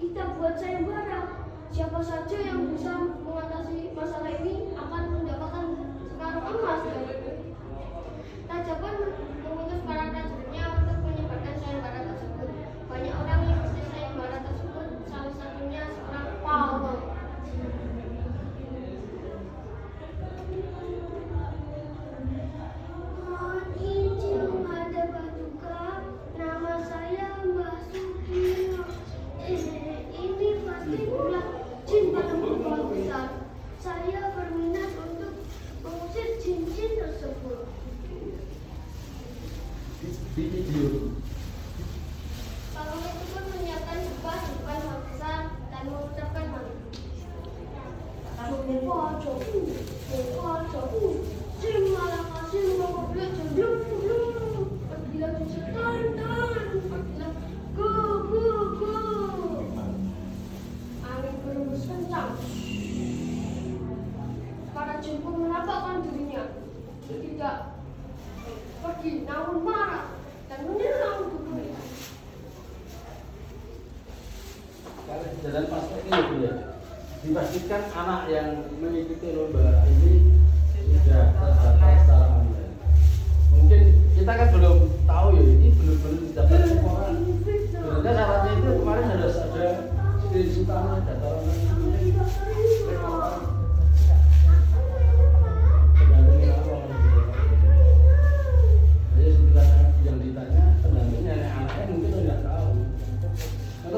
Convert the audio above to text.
kita buat sayembara. Siapa saja yang bisa mengatasi masalah ini akan mendapatkan sekarung emas. Raja pun mengutus para prajuritnya untuk menyebarkan sayembara tersebut. Banyak orang yang mengikuti sayembara tersebut, salah satunya seorang Paul. Izin ada Batuka, nama saya Mbak Sukino. Ini pasti ulah jin pada kepala besar. Saya berminat untuk mengusir jin-jin tersebut. Di video Kalau itu pun menyiapkan sebuah hal besar dan mengucapkan hal itu. Terima kasih mengobrol sebelum apabila setan apabila go. Angin berembus kencang. Para jin pun menampakkan dirinya. Tidak pergi namun marah dan menyerang tubuh itu. kalau jalan pasca ini ya, dipastikan anak yang mengikuti lomba ini sudah terdaftar secara online. Mungkin kita kan belum tahu ya, ini belum dapat laporan. Sebenarnya syaratnya itu kemarin harus ada screenshotannya data online. Jadi setelah yang ditanya pendampingnya anaknya mungkin tidak tahu. Maka